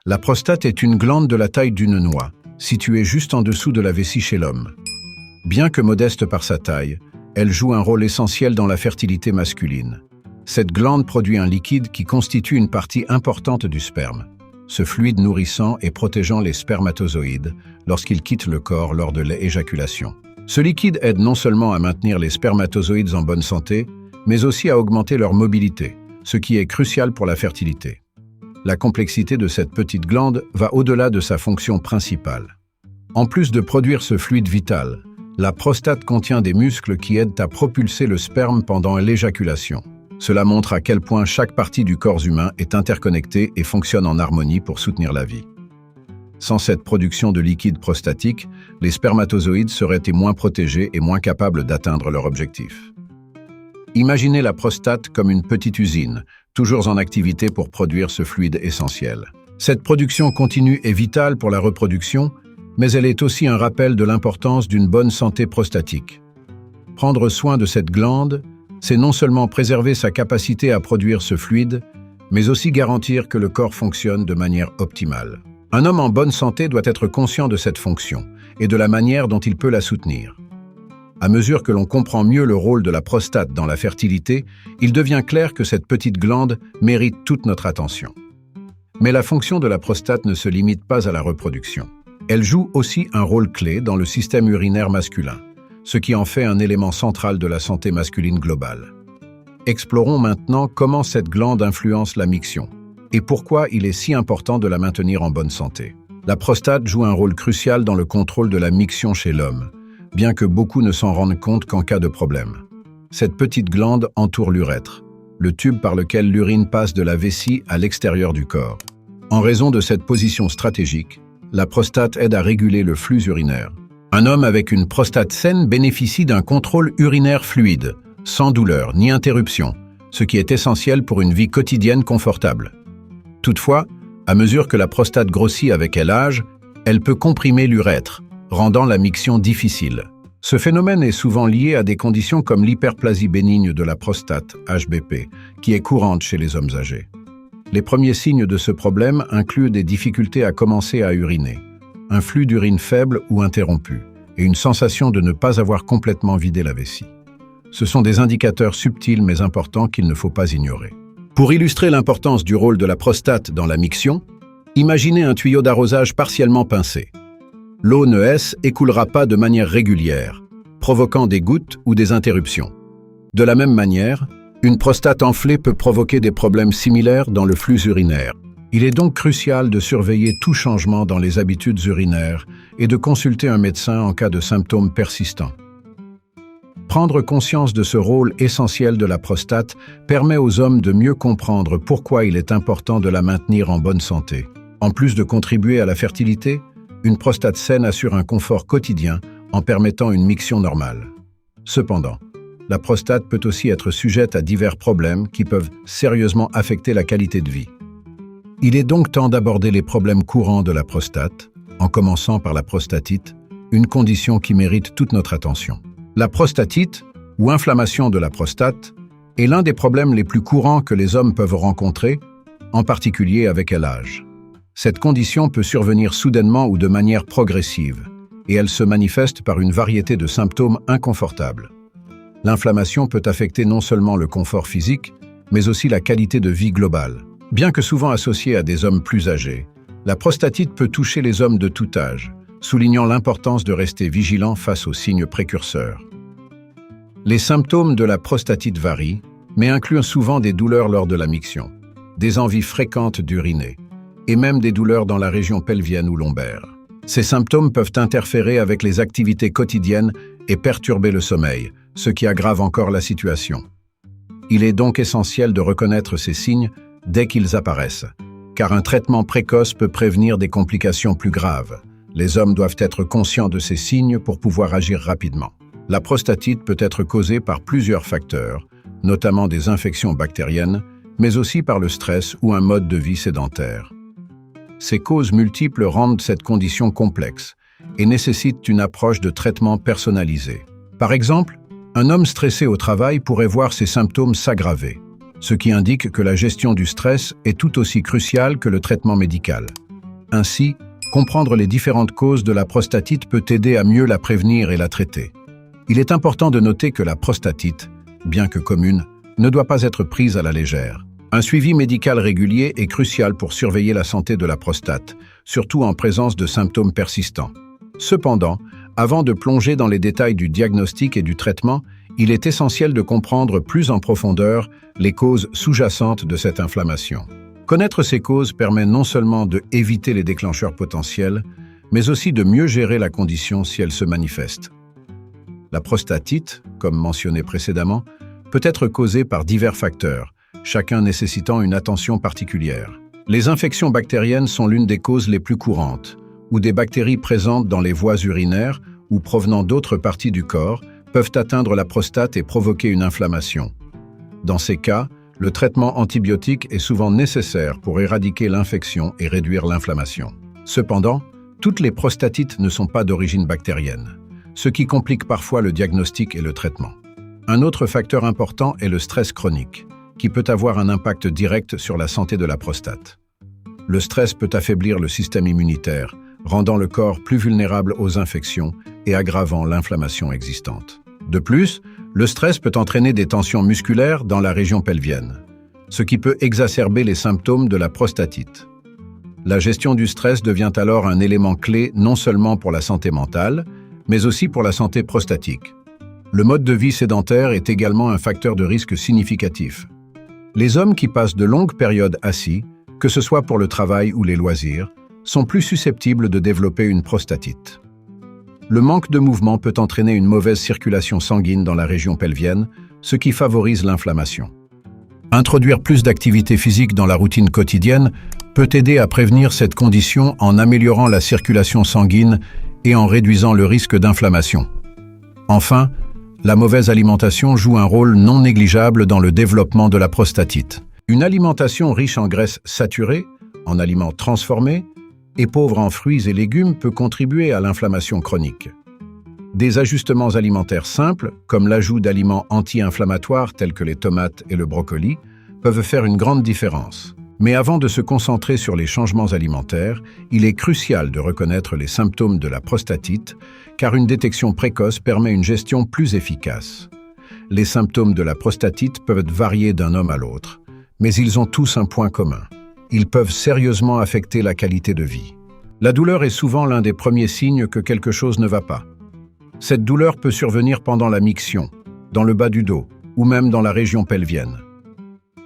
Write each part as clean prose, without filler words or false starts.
La prostate est une glande de la taille d'une noix, située juste en dessous de la vessie chez l'homme. Bien que modeste par sa taille, elle joue un rôle essentiel dans la fertilité masculine. Cette glande produit un liquide qui constitue une partie importante du sperme. Ce fluide nourrissant et protégeant les spermatozoïdes lorsqu'ils quittent le corps lors de l'éjaculation. Ce liquide aide non seulement à maintenir les spermatozoïdes en bonne santé, mais aussi à augmenter leur mobilité, ce qui est crucial pour la fertilité. La complexité de cette petite glande va au-delà de sa fonction principale. En plus de produire ce fluide vital, la prostate contient des muscles qui aident à propulser le sperme pendant l'éjaculation. Cela montre à quel point chaque partie du corps humain est interconnectée et fonctionne en harmonie pour soutenir la vie. Sans cette production de liquide prostatique, les spermatozoïdes seraient moins protégés et moins capables d'atteindre leur objectif. Imaginez la prostate comme une petite usine, toujours en activité pour produire ce fluide essentiel. Cette production continue est vitale pour la reproduction, mais elle est aussi un rappel de l'importance d'une bonne santé prostatique. Prendre soin de cette glande, c'est non seulement préserver sa capacité à produire ce fluide, mais aussi garantir que le corps fonctionne de manière optimale. Un homme en bonne santé doit être conscient de cette fonction et de la manière dont il peut la soutenir. À mesure que l'on comprend mieux le rôle de la prostate dans la fertilité, il devient clair que cette petite glande mérite toute notre attention. Mais la fonction de la prostate ne se limite pas à la reproduction. Elle joue aussi un rôle clé dans le système urinaire masculin, ce qui en fait un élément central de la santé masculine globale. Explorons maintenant comment cette glande influence la miction et pourquoi il est si important de la maintenir en bonne santé. La prostate joue un rôle crucial dans le contrôle de la miction chez l'homme, bien que beaucoup ne s'en rendent compte qu'en cas de problème. Cette petite glande entoure l'urètre, le tube par lequel l'urine passe de la vessie à l'extérieur du corps. En raison de cette position stratégique, la prostate aide à réguler le flux urinaire. Un homme avec une prostate saine bénéficie d'un contrôle urinaire fluide, sans douleur ni interruption, ce qui est essentiel pour une vie quotidienne confortable. Toutefois, à mesure que la prostate grossit avec l'âge, elle peut comprimer l'urètre, rendant la miction difficile. Ce phénomène est souvent lié à des conditions comme l'hyperplasie bénigne de la prostate, HBP, qui est courante chez les hommes âgés. Les premiers signes de ce problème incluent des difficultés à commencer à uriner, un flux d'urine faible ou interrompu, et une sensation de ne pas avoir complètement vidé la vessie. Ce sont des indicateurs subtils mais importants qu'il ne faut pas ignorer. Pour illustrer l'importance du rôle de la prostate dans la miction, imaginez un tuyau d'arrosage partiellement pincé. L'eau ne écoulera pas de manière régulière, provoquant des gouttes ou des interruptions. De la même manière, une prostate enflée peut provoquer des problèmes similaires dans le flux urinaire. Il est donc crucial de surveiller tout changement dans les habitudes urinaires et de consulter un médecin en cas de symptômes persistants. Prendre conscience de ce rôle essentiel de la prostate permet aux hommes de mieux comprendre pourquoi il est important de la maintenir en bonne santé. En plus de contribuer à la fertilité, une prostate saine assure un confort quotidien en permettant une miction normale. Cependant, la prostate peut aussi être sujette à divers problèmes qui peuvent sérieusement affecter la qualité de vie. Il est donc temps d'aborder les problèmes courants de la prostate, en commençant par la prostatite, une condition qui mérite toute notre attention. La prostatite, ou inflammation de la prostate, est l'un des problèmes les plus courants que les hommes peuvent rencontrer, en particulier avec l'âge. Cette condition peut survenir soudainement ou de manière progressive, et elle se manifeste par une variété de symptômes inconfortables. L'inflammation peut affecter non seulement le confort physique, mais aussi la qualité de vie globale. Bien que souvent associée à des hommes plus âgés, la prostatite peut toucher les hommes de tout âge, soulignant l'importance de rester vigilant face aux signes précurseurs. Les symptômes de la prostatite varient, mais incluent souvent des douleurs lors de la miction, des envies fréquentes d'uriner, et même des douleurs dans la région pelvienne ou lombaire. Ces symptômes peuvent interférer avec les activités quotidiennes et perturber le sommeil, ce qui aggrave encore la situation. Il est donc essentiel de reconnaître ces signes dès qu'ils apparaissent, car un traitement précoce peut prévenir des complications plus graves. Les hommes doivent être conscients de ces signes pour pouvoir agir rapidement. La prostatite peut être causée par plusieurs facteurs, notamment des infections bactériennes, mais aussi par le stress ou un mode de vie sédentaire. Ces causes multiples rendent cette condition complexe et nécessitent une approche de traitement personnalisée. Par exemple, un homme stressé au travail pourrait voir ses symptômes s'aggraver, ce qui indique que la gestion du stress est tout aussi cruciale que le traitement médical. Ainsi, comprendre les différentes causes de la prostatite peut aider à mieux la prévenir et la traiter. Il est important de noter que la prostatite, bien que commune, ne doit pas être prise à la légère. Un suivi médical régulier est crucial pour surveiller la santé de la prostate, surtout en présence de symptômes persistants. Cependant, avant de plonger dans les détails du diagnostic et du traitement, il est essentiel de comprendre plus en profondeur les causes sous-jacentes de cette inflammation. Connaître ces causes permet non seulement d'éviter les déclencheurs potentiels, mais aussi de mieux gérer la condition si elle se manifeste. La prostatite, comme mentionné précédemment, peut être causée par divers facteurs, chacun nécessitant une attention particulière. Les infections bactériennes sont l'une des causes les plus courantes, où des bactéries présentes dans les voies urinaires ou provenant d'autres parties du corps peuvent atteindre la prostate et provoquer une inflammation. Dans ces cas, le traitement antibiotique est souvent nécessaire pour éradiquer l'infection et réduire l'inflammation. Cependant, toutes les prostatites ne sont pas d'origine bactérienne, ce qui complique parfois le diagnostic et le traitement. Un autre facteur important est le stress chronique, qui peut avoir un impact direct sur la santé de la prostate. Le stress peut affaiblir le système immunitaire, rendant le corps plus vulnérable aux infections et aggravant l'inflammation existante. De plus, le stress peut entraîner des tensions musculaires dans la région pelvienne, ce qui peut exacerber les symptômes de la prostatite. La gestion du stress devient alors un élément clé non seulement pour la santé mentale, mais aussi pour la santé prostatique. Le mode de vie sédentaire est également un facteur de risque significatif. Les hommes qui passent de longues périodes assis, que ce soit pour le travail ou les loisirs, sont plus susceptibles de développer une prostatite. Le manque de mouvement peut entraîner une mauvaise circulation sanguine dans la région pelvienne, ce qui favorise l'inflammation. Introduire plus d'activité physique dans la routine quotidienne peut aider à prévenir cette condition en améliorant la circulation sanguine et en réduisant le risque d'inflammation. Enfin, la mauvaise alimentation joue un rôle non négligeable dans le développement de la prostatite. Une alimentation riche en graisses saturées, en aliments transformés, et pauvre en fruits et légumes peut contribuer à l'inflammation chronique. Des ajustements alimentaires simples, comme l'ajout d'aliments anti-inflammatoires tels que les tomates et le brocoli, peuvent faire une grande différence. Mais avant de se concentrer sur les changements alimentaires, il est crucial de reconnaître les symptômes de la prostatite, car une détection précoce permet une gestion plus efficace. Les symptômes de la prostatite peuvent varier d'un homme à l'autre, mais ils ont tous un point commun. Ils peuvent sérieusement affecter la qualité de vie. La douleur est souvent l'un des premiers signes que quelque chose ne va pas. Cette douleur peut survenir pendant la miction, dans le bas du dos, ou même dans la région pelvienne.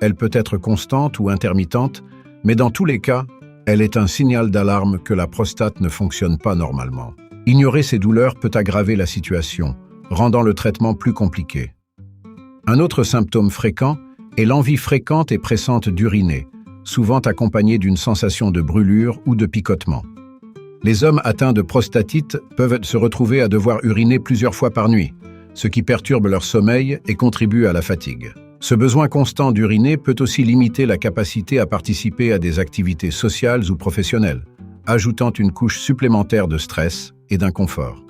Elle peut être constante ou intermittente, mais dans tous les cas, elle est un signal d'alarme que la prostate ne fonctionne pas normalement. Ignorer ces douleurs peut aggraver la situation, rendant le traitement plus compliqué. Un autre symptôme fréquent est l'envie fréquente et pressante d'uriner, souvent accompagnée d'une sensation de brûlure ou de picotement. Les hommes atteints de prostatite peuvent se retrouver à devoir uriner plusieurs fois par nuit, ce qui perturbe leur sommeil et contribue à la fatigue. Ce besoin constant d'uriner peut aussi limiter la capacité à participer à des activités sociales ou professionnelles, ajoutant une couche supplémentaire de stress et d'inconfort.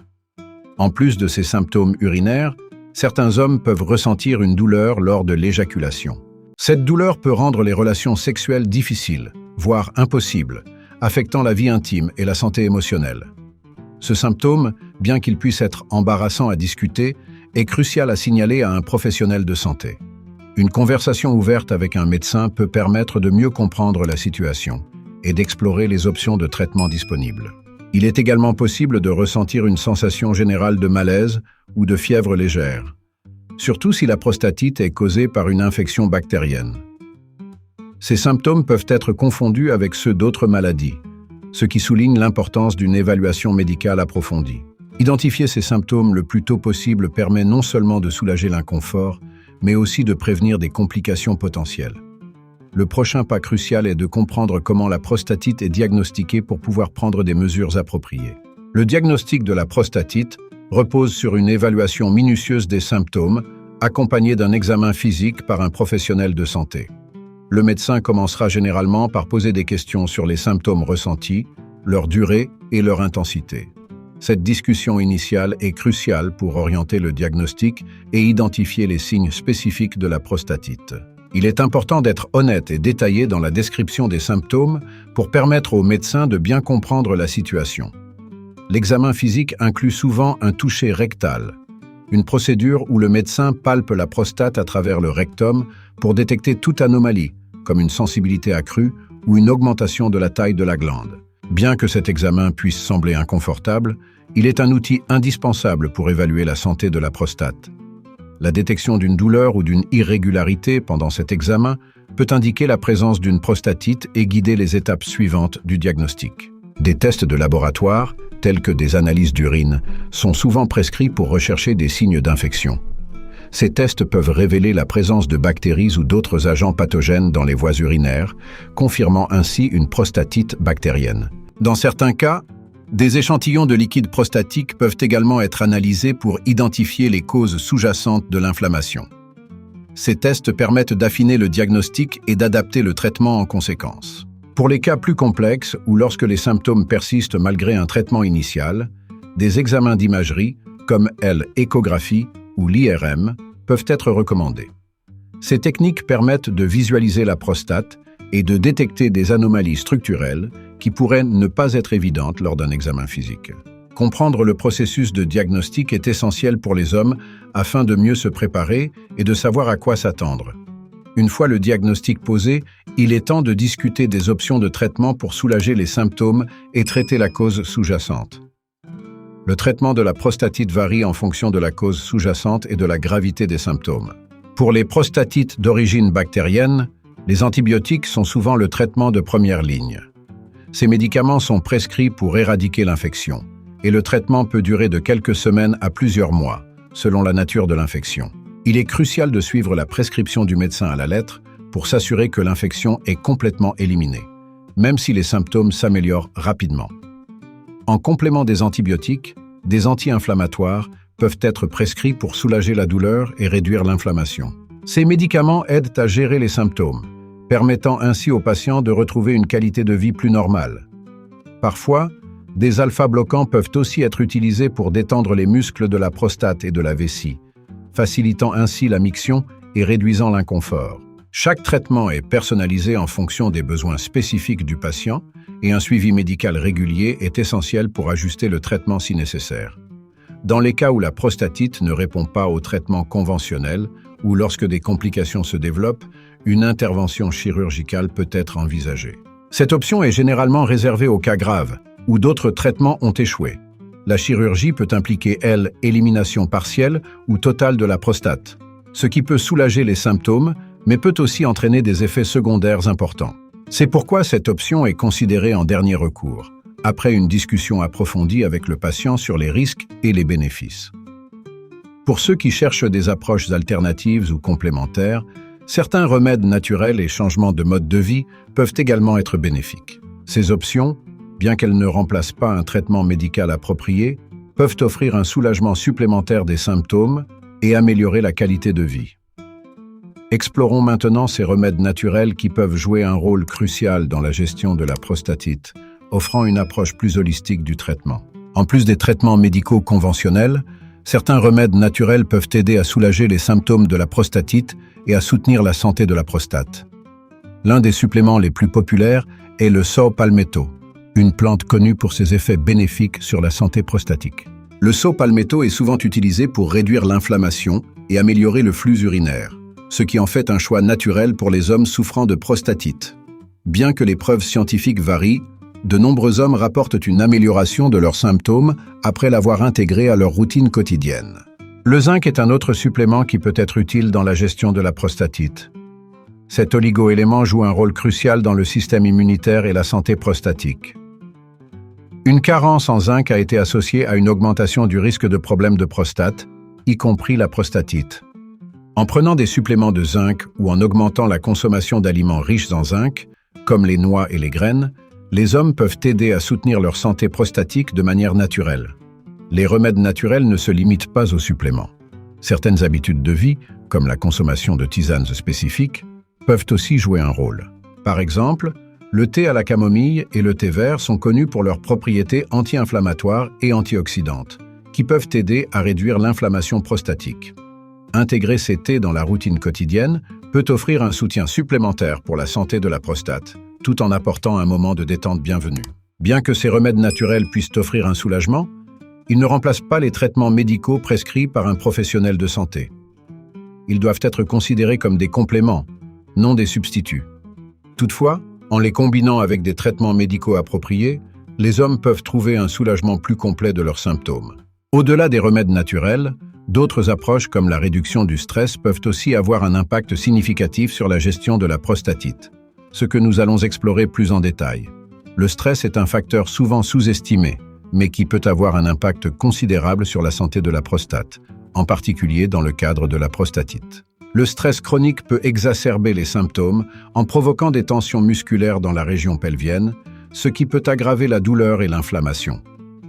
En plus de ces symptômes urinaires, certains hommes peuvent ressentir une douleur lors de l'éjaculation. Cette douleur peut rendre les relations sexuelles difficiles, voire impossibles, affectant la vie intime et la santé émotionnelle. Ce symptôme, bien qu'il puisse être embarrassant à discuter, est crucial à signaler à un professionnel de santé. Une conversation ouverte avec un médecin peut permettre de mieux comprendre la situation et d'explorer les options de traitement disponibles. Il est également possible de ressentir une sensation générale de malaise ou de fièvre légère, surtout si la prostatite est causée par une infection bactérienne. Ces symptômes peuvent être confondus avec ceux d'autres maladies, ce qui souligne l'importance d'une évaluation médicale approfondie. Identifier ces symptômes le plus tôt possible permet non seulement de soulager l'inconfort, mais aussi de prévenir des complications potentielles. Le prochain pas crucial est de comprendre comment la prostatite est diagnostiquée pour pouvoir prendre des mesures appropriées. Le diagnostic de la prostatite repose sur une évaluation minutieuse des symptômes, accompagnée d'un examen physique par un professionnel de santé. Le médecin commencera généralement par poser des questions sur les symptômes ressentis, leur durée et leur intensité. Cette discussion initiale est cruciale pour orienter le diagnostic et identifier les signes spécifiques de la prostatite. Il est important d'être honnête et détaillé dans la description des symptômes pour permettre aux médecins de bien comprendre la situation. L'examen physique inclut souvent un toucher rectal, une procédure où le médecin palpe la prostate à travers le rectum pour détecter toute anomalie, comme une sensibilité accrue ou une augmentation de la taille de la glande. Bien que cet examen puisse sembler inconfortable, il est un outil indispensable pour évaluer la santé de la prostate. La détection d'une douleur ou d'une irrégularité pendant cet examen peut indiquer la présence d'une prostatite et guider les étapes suivantes du diagnostic. Des tests de laboratoire, tels que des analyses d'urine, sont souvent prescrits pour rechercher des signes d'infection. Ces tests peuvent révéler la présence de bactéries ou d'autres agents pathogènes dans les voies urinaires, confirmant ainsi une prostatite bactérienne. Dans certains cas, des échantillons de liquide prostatique peuvent également être analysés pour identifier les causes sous-jacentes de l'inflammation. Ces tests permettent d'affiner le diagnostic et d'adapter le traitement en conséquence. Pour les cas plus complexes ou lorsque les symptômes persistent malgré un traitement initial, des examens d'imagerie, comme l'échographie ou l'IRM, peuvent être recommandés. Ces techniques permettent de visualiser la prostate et de détecter des anomalies structurelles qui pourraient ne pas être évidentes lors d'un examen physique. Comprendre le processus de diagnostic est essentiel pour les hommes afin de mieux se préparer et de savoir à quoi s'attendre. Une fois le diagnostic posé, il est temps de discuter des options de traitement pour soulager les symptômes et traiter la cause sous-jacente. Le traitement de la prostatite varie en fonction de la cause sous-jacente et de la gravité des symptômes. Pour les prostatites d'origine bactérienne, les antibiotiques sont souvent le traitement de première ligne. Ces médicaments sont prescrits pour éradiquer l'infection, et le traitement peut durer de quelques semaines à plusieurs mois, selon la nature de l'infection. Il est crucial de suivre la prescription du médecin à la lettre pour s'assurer que l'infection est complètement éliminée, même si les symptômes s'améliorent rapidement. En complément des antibiotiques, des anti-inflammatoires peuvent être prescrits pour soulager la douleur et réduire l'inflammation. Ces médicaments aident à gérer les symptômes, permettant ainsi aux patients de retrouver une qualité de vie plus normale. Parfois, des alpha-bloquants peuvent aussi être utilisés pour détendre les muscles de la prostate et de la vessie, facilitant ainsi la miction et réduisant l'inconfort. Chaque traitement est personnalisé en fonction des besoins spécifiques du patient et un suivi médical régulier est essentiel pour ajuster le traitement si nécessaire. Dans les cas où la prostatite ne répond pas au traitement conventionnel ou lorsque des complications se développent, une intervention chirurgicale peut être envisagée. Cette option est généralement réservée aux cas graves, où d'autres traitements ont échoué. La chirurgie peut impliquer, élimination partielle ou totale de la prostate, ce qui peut soulager les symptômes, mais peut aussi entraîner des effets secondaires importants. C'est pourquoi cette option est considérée en dernier recours, après une discussion approfondie avec le patient sur les risques et les bénéfices. Pour ceux qui cherchent des approches alternatives ou complémentaires, certains remèdes naturels et changements de mode de vie peuvent également être bénéfiques. Ces options, bien qu'elles ne remplacent pas un traitement médical approprié, peuvent offrir un soulagement supplémentaire des symptômes et améliorer la qualité de vie. Explorons maintenant ces remèdes naturels qui peuvent jouer un rôle crucial dans la gestion de la prostatite, offrant une approche plus holistique du traitement. En plus des traitements médicaux conventionnels, certains remèdes naturels peuvent aider à soulager les symptômes de la prostatite et à soutenir la santé de la prostate. L'un des suppléments les plus populaires est le saw palmetto, une plante connue pour ses effets bénéfiques sur la santé prostatique. Le saw palmetto est souvent utilisé pour réduire l'inflammation et améliorer le flux urinaire, ce qui en fait un choix naturel pour les hommes souffrant de prostatite. Bien que les preuves scientifiques varient, de nombreux hommes rapportent une amélioration de leurs symptômes après l'avoir intégré à leur routine quotidienne. Le zinc est un autre supplément qui peut être utile dans la gestion de la prostatite. Cet oligo-élément joue un rôle crucial dans le système immunitaire et la santé prostatique. Une carence en zinc a été associée à une augmentation du risque de problèmes de prostate, y compris la prostatite. En prenant des suppléments de zinc ou en augmentant la consommation d'aliments riches en zinc, comme les noix et les graines, les hommes peuvent aider à soutenir leur santé prostatique de manière naturelle. Les remèdes naturels ne se limitent pas aux suppléments. Certaines habitudes de vie, comme la consommation de tisanes spécifiques, peuvent aussi jouer un rôle. Par exemple, le thé à la camomille et le thé vert sont connus pour leurs propriétés anti-inflammatoires et antioxydantes, qui peuvent aider à réduire l'inflammation prostatique. Intégrer ces thés dans la routine quotidienne peut offrir un soutien supplémentaire pour la santé de la prostate, tout en apportant un moment de détente bienvenu. Bien que ces remèdes naturels puissent offrir un soulagement, ils ne remplacent pas les traitements médicaux prescrits par un professionnel de santé. Ils doivent être considérés comme des compléments, non des substituts. Toutefois, en les combinant avec des traitements médicaux appropriés, les hommes peuvent trouver un soulagement plus complet de leurs symptômes. Au-delà des remèdes naturels, d'autres approches comme la réduction du stress peuvent aussi avoir un impact significatif sur la gestion de la prostatite, ce que nous allons explorer plus en détail. Le stress est un facteur souvent sous-estimé, mais qui peut avoir un impact considérable sur la santé de la prostate, en particulier dans le cadre de la prostatite. Le stress chronique peut exacerber les symptômes en provoquant des tensions musculaires dans la région pelvienne, ce qui peut aggraver la douleur et l'inflammation.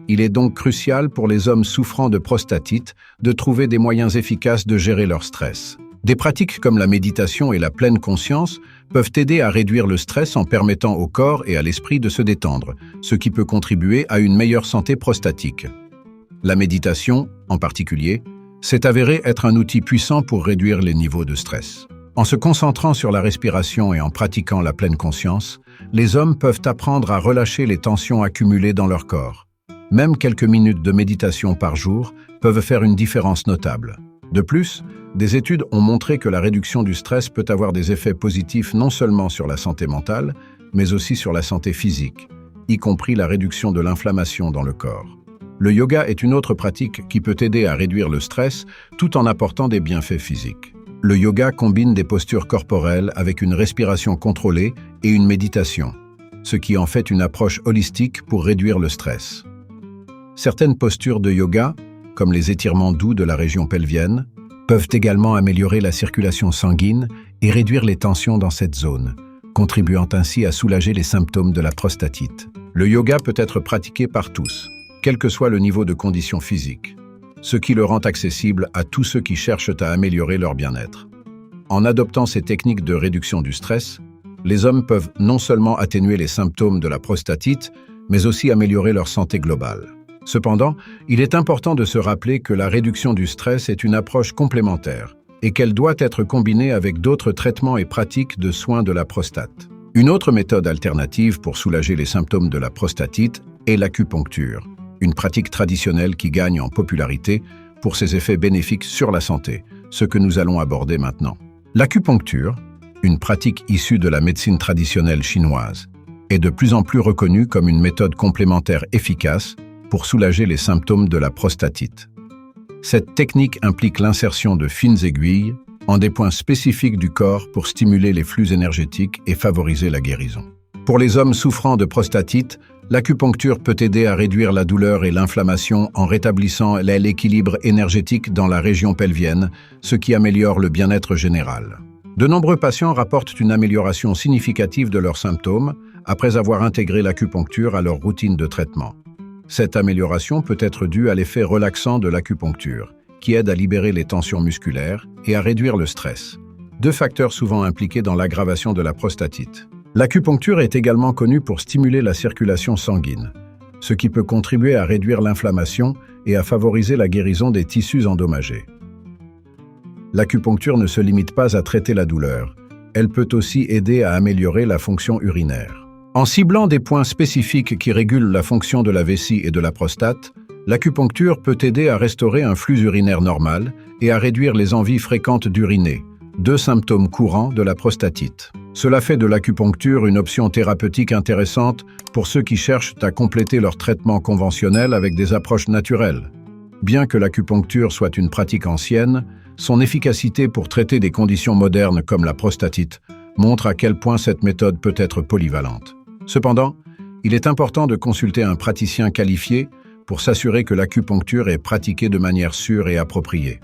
Il est donc crucial pour les hommes souffrant de prostatite de trouver des moyens efficaces de gérer leur stress. Des pratiques comme la méditation et la pleine conscience peuvent aider à réduire le stress en permettant au corps et à l'esprit de se détendre, ce qui peut contribuer à une meilleure santé prostatique. La méditation, en particulier, s'est avérée être un outil puissant pour réduire les niveaux de stress. En se concentrant sur la respiration et en pratiquant la pleine conscience, les hommes peuvent apprendre à relâcher les tensions accumulées dans leur corps. Même quelques minutes de méditation par jour peuvent faire une différence notable. De plus, des études ont montré que la réduction du stress peut avoir des effets positifs non seulement sur la santé mentale, mais aussi sur la santé physique, y compris la réduction de l'inflammation dans le corps. Le yoga est une autre pratique qui peut aider à réduire le stress tout en apportant des bienfaits physiques. Le yoga combine des postures corporelles avec une respiration contrôlée et une méditation, ce qui en fait une approche holistique pour réduire le stress. Certaines postures de yoga, comme les étirements doux de la région pelvienne, peuvent également améliorer la circulation sanguine et réduire les tensions dans cette zone, contribuant ainsi à soulager les symptômes de la prostatite. Le yoga peut être pratiqué par tous, quel que soit le niveau de condition physique, ce qui le rend accessible à tous ceux qui cherchent à améliorer leur bien-être. En adoptant ces techniques de réduction du stress, les hommes peuvent non seulement atténuer les symptômes de la prostatite, mais aussi améliorer leur santé globale. Cependant, il est important de se rappeler que la réduction du stress est une approche complémentaire et qu'elle doit être combinée avec d'autres traitements et pratiques de soins de la prostate. Une autre méthode alternative pour soulager les symptômes de la prostatite est l'acupuncture, une pratique traditionnelle qui gagne en popularité pour ses effets bénéfiques sur la santé, ce que nous allons aborder maintenant. L'acupuncture, une pratique issue de la médecine traditionnelle chinoise, est de plus en plus reconnue comme une méthode complémentaire efficace pour soulager les symptômes de la prostatite. Cette technique implique l'insertion de fines aiguilles en des points spécifiques du corps pour stimuler les flux énergétiques et favoriser la guérison. Pour les hommes souffrant de prostatite, l'acupuncture peut aider à réduire la douleur et l'inflammation en rétablissant l'équilibre énergétique dans la région pelvienne, ce qui améliore le bien-être général. De nombreux patients rapportent une amélioration significative de leurs symptômes après avoir intégré l'acupuncture à leur routine de traitement. Cette amélioration peut être due à l'effet relaxant de l'acupuncture, qui aide à libérer les tensions musculaires et à réduire le stress, deux facteurs souvent impliqués dans l'aggravation de la prostatite. L'acupuncture est également connue pour stimuler la circulation sanguine, ce qui peut contribuer à réduire l'inflammation et à favoriser la guérison des tissus endommagés. L'acupuncture ne se limite pas à traiter la douleur, elle peut aussi aider à améliorer la fonction urinaire. En ciblant des points spécifiques qui régulent la fonction de la vessie et de la prostate, l'acupuncture peut aider à restaurer un flux urinaire normal et à réduire les envies fréquentes d'uriner, deux symptômes courants de la prostatite. Cela fait de l'acupuncture une option thérapeutique intéressante pour ceux qui cherchent à compléter leur traitement conventionnel avec des approches naturelles. Bien que l'acupuncture soit une pratique ancienne, son efficacité pour traiter des conditions modernes comme la prostatite montre à quel point cette méthode peut être polyvalente. Cependant, il est important de consulter un praticien qualifié pour s'assurer que l'acupuncture est pratiquée de manière sûre et appropriée.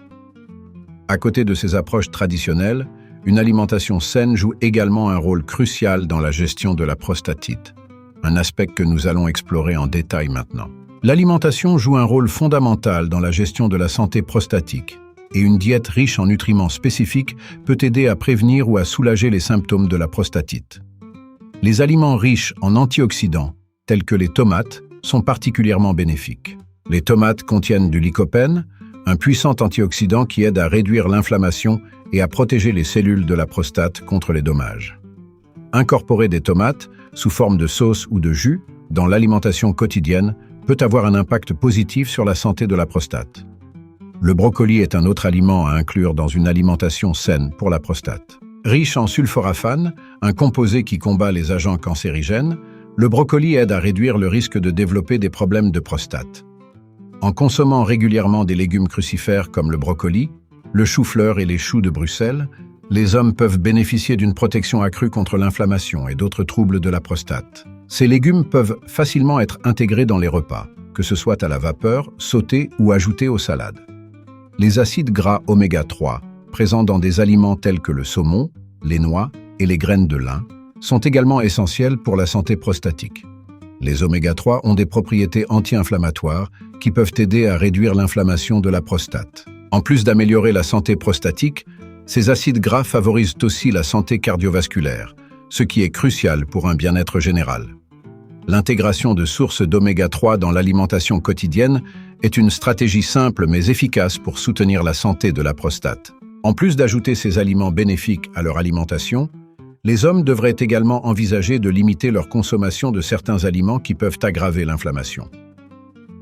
À côté de ces approches traditionnelles, une alimentation saine joue également un rôle crucial dans la gestion de la prostatite, un aspect que nous allons explorer en détail maintenant. L'alimentation joue un rôle fondamental dans la gestion de la santé prostatique, et une diète riche en nutriments spécifiques peut aider à prévenir ou à soulager les symptômes de la prostatite. Les aliments riches en antioxydants, tels que les tomates, sont particulièrement bénéfiques. Les tomates contiennent du lycopène, un puissant antioxydant qui aide à réduire l'inflammation et à protéger les cellules de la prostate contre les dommages. Incorporer des tomates, sous forme de sauce ou de jus, dans l'alimentation quotidienne peut avoir un impact positif sur la santé de la prostate. Le brocoli est un autre aliment à inclure dans une alimentation saine pour la prostate. Riche en sulforaphane, un composé qui combat les agents cancérigènes, le brocoli aide à réduire le risque de développer des problèmes de prostate. En consommant régulièrement des légumes crucifères comme le brocoli, le chou-fleur et les choux de Bruxelles, les hommes peuvent bénéficier d'une protection accrue contre l'inflammation et d'autres troubles de la prostate. Ces légumes peuvent facilement être intégrés dans les repas, que ce soit à la vapeur, sautés ou ajoutés aux salades. Les acides gras oméga 3, présents dans des aliments tels que le saumon, les noix et les graines de lin, sont également essentiels pour la santé prostatique. Les oméga 3 ont des propriétés anti-inflammatoires qui peuvent aider à réduire l'inflammation de la prostate. En plus d'améliorer la santé prostatique, ces acides gras favorisent aussi la santé cardiovasculaire, ce qui est crucial pour un bien-être général. L'intégration de sources d'oméga 3 dans l'alimentation quotidienne est une stratégie simple mais efficace pour soutenir la santé de la prostate. En plus d'ajouter ces aliments bénéfiques à leur alimentation, les hommes devraient également envisager de limiter leur consommation de certains aliments qui peuvent aggraver l'inflammation.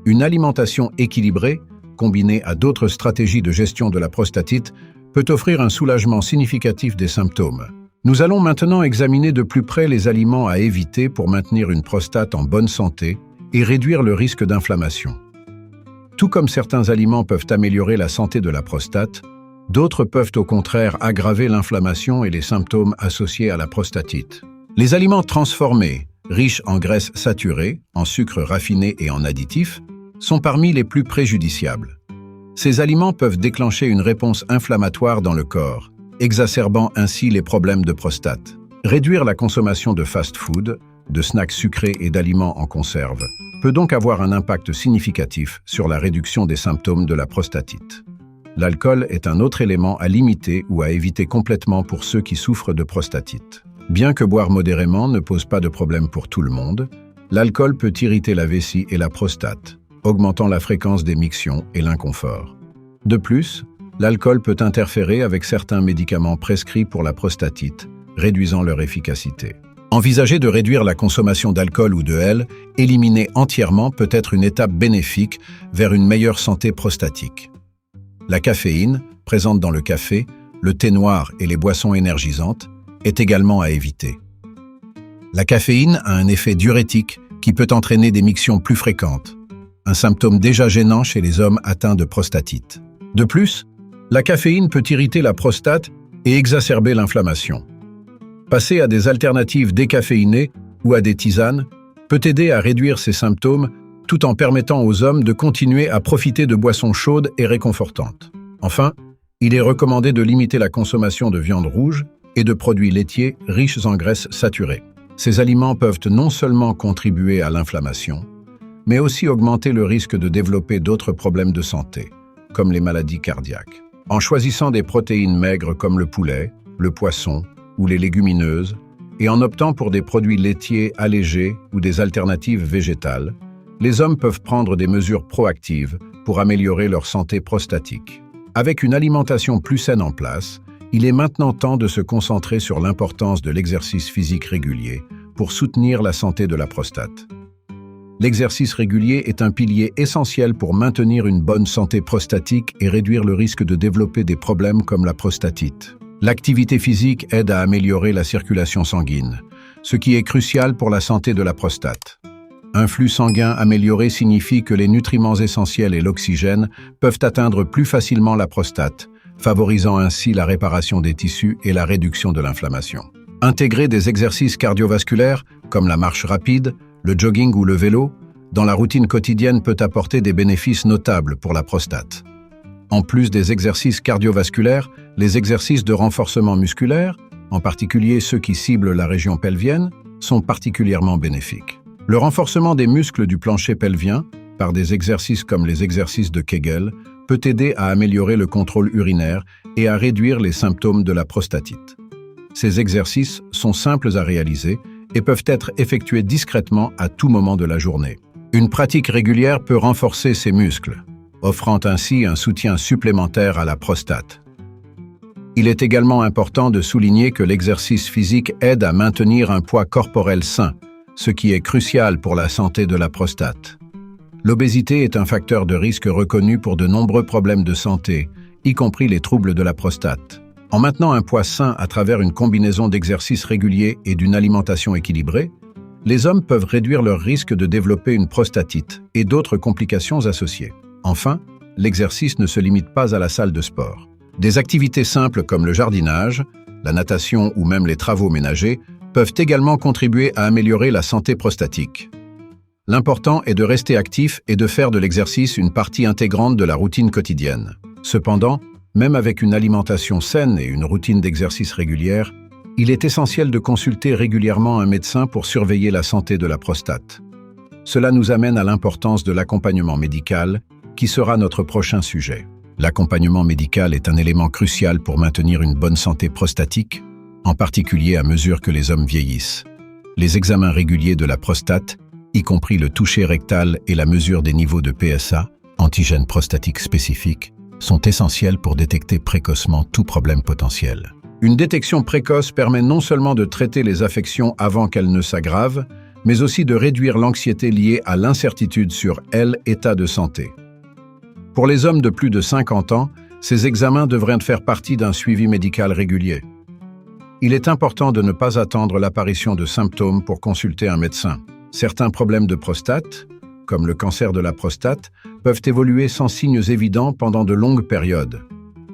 Une alimentation équilibrée, combinée à d'autres stratégies de gestion de la prostatite, peut offrir un soulagement significatif des symptômes. Nous allons maintenant examiner de plus près les aliments à éviter pour maintenir une prostate en bonne santé et réduire le risque d'inflammation. Tout comme certains aliments peuvent améliorer la santé de la prostate, d'autres peuvent au contraire aggraver l'inflammation et les symptômes associés à la prostatite. Les aliments transformés, riches en graisses saturées, en sucres raffinés et en additifs, sont parmi les plus préjudiciables. Ces aliments peuvent déclencher une réponse inflammatoire dans le corps, exacerbant ainsi les problèmes de prostate. Réduire la consommation de fast-food, de snacks sucrés et d'aliments en conserve peut donc avoir un impact significatif sur la réduction des symptômes de la prostatite. L'alcool est un autre élément à limiter ou à éviter complètement pour ceux qui souffrent de prostatite. Bien que boire modérément ne pose pas de problème pour tout le monde, l'alcool peut irriter la vessie et la prostate, augmentant la fréquence des mictions et l'inconfort. De plus, l'alcool peut interférer avec certains médicaments prescrits pour la prostatite, réduisant leur efficacité. Envisager de réduire la consommation d'alcool ou de L, éliminer entièrement peut être une étape bénéfique vers une meilleure santé prostatique. La caféine, présente dans le café, le thé noir et les boissons énergisantes, est également à éviter. La caféine a un effet diurétique qui peut entraîner des mictions plus fréquentes, un symptôme déjà gênant chez les hommes atteints de prostatite. De plus, la caféine peut irriter la prostate et exacerber l'inflammation. Passer à des alternatives décaféinées ou à des tisanes peut aider à réduire ces symptômes tout en permettant aux hommes de continuer à profiter de boissons chaudes et réconfortantes. Enfin, il est recommandé de limiter la consommation de viande rouge et de produits laitiers riches en graisses saturées. Ces aliments peuvent non seulement contribuer à l'inflammation, mais aussi augmenter le risque de développer d'autres problèmes de santé, comme les maladies cardiaques. En choisissant des protéines maigres comme le poulet, le poisson ou les légumineuses, et en optant pour des produits laitiers allégés ou des alternatives végétales, les hommes peuvent prendre des mesures proactives pour améliorer leur santé prostatique. Avec une alimentation plus saine en place, il est maintenant temps de se concentrer sur l'importance de l'exercice physique régulier pour soutenir la santé de la prostate. L'exercice régulier est un pilier essentiel pour maintenir une bonne santé prostatique et réduire le risque de développer des problèmes comme la prostatite. L'activité physique aide à améliorer la circulation sanguine, ce qui est crucial pour la santé de la prostate. Un flux sanguin amélioré signifie que les nutriments essentiels et l'oxygène peuvent atteindre plus facilement la prostate, favorisant ainsi la réparation des tissus et la réduction de l'inflammation. Intégrer des exercices cardiovasculaires, comme la marche rapide, le jogging ou le vélo, dans la routine quotidienne peut apporter des bénéfices notables pour la prostate. En plus des exercices cardiovasculaires, les exercices de renforcement musculaire, en particulier ceux qui ciblent la région pelvienne, sont particulièrement bénéfiques. Le renforcement des muscles du plancher pelvien, par des exercices comme les exercices de Kegel, peut aider à améliorer le contrôle urinaire et à réduire les symptômes de la prostatite. Ces exercices sont simples à réaliser et peuvent être effectués discrètement à tout moment de la journée. Une pratique régulière peut renforcer ces muscles. offrant ainsi un soutien supplémentaire à la prostate. Il est également important de souligner que l'exercice physique aide à maintenir un poids corporel sain, ce qui est crucial pour la santé de la prostate. L'obésité est un facteur de risque reconnu pour de nombreux problèmes de santé, y compris les troubles de la prostate. En maintenant un poids sain à travers une combinaison d'exercices réguliers et d'une alimentation équilibrée, les hommes peuvent réduire leur risque de développer une prostatite et d'autres complications associées. Enfin, l'exercice ne se limite pas à la salle de sport. Des activités simples comme le jardinage, la natation ou même les travaux ménagers peuvent également contribuer à améliorer la santé prostatique. L'important est de rester actif et de faire de l'exercice une partie intégrante de la routine quotidienne. Cependant, même avec une alimentation saine et une routine d'exercice régulière, il est essentiel de consulter régulièrement un médecin pour surveiller la santé de la prostate. Cela nous amène à l'importance de l'accompagnement médical, qui sera notre prochain sujet. L'accompagnement médical est un élément crucial pour maintenir une bonne santé prostatique, en particulier à mesure que les hommes vieillissent. Les examens réguliers de la prostate, y compris le toucher rectal et la mesure des niveaux de PSA, antigène prostatique spécifique, sont essentiels pour détecter précocement tout problème potentiel. Une détection précoce permet non seulement de traiter les affections avant qu'elles ne s'aggravent, mais aussi de réduire l'anxiété liée à l'incertitude sur l'état de santé. Pour les hommes de plus de 50 ans, ces examens devraient faire partie d'un suivi médical régulier. Il est important de ne pas attendre l'apparition de symptômes pour consulter un médecin. Certains problèmes de prostate, comme le cancer de la prostate, peuvent évoluer sans signes évidents pendant de longues périodes.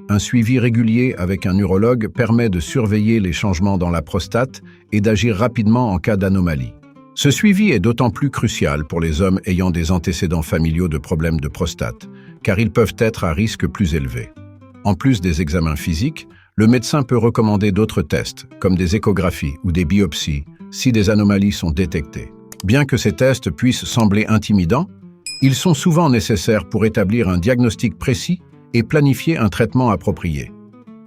Un suivi régulier avec un urologue permet de surveiller les changements dans la prostate et d'agir rapidement en cas d'anomalie. Ce suivi est d'autant plus crucial pour les hommes ayant des antécédents familiaux de problèmes de prostate, car ils peuvent être à risque plus élevé. En plus des examens physiques, le médecin peut recommander d'autres tests, comme des échographies ou des biopsies, si des anomalies sont détectées. Bien que ces tests puissent sembler intimidants, ils sont souvent nécessaires pour établir un diagnostic précis et planifier un traitement approprié.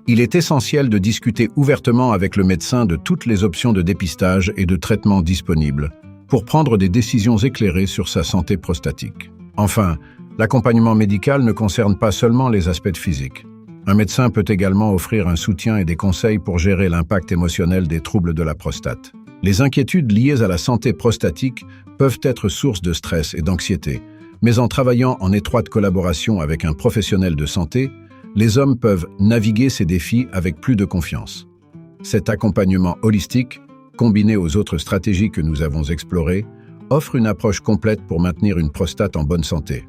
Il est essentiel de discuter ouvertement avec le médecin de toutes les options de dépistage et de traitement disponibles pour prendre des décisions éclairées sur sa santé prostatique. Enfin, l'accompagnement médical ne concerne pas seulement les aspects physiques. Un médecin peut également offrir un soutien et des conseils pour gérer l'impact émotionnel des troubles de la prostate. Les inquiétudes liées à la santé prostatique peuvent être source de stress et d'anxiété, mais en travaillant en étroite collaboration avec un professionnel de santé, les hommes peuvent naviguer ces défis avec plus de confiance. Cet accompagnement holistique, combiné aux autres stratégies que nous avons explorées, offre une approche complète pour maintenir une prostate en bonne santé.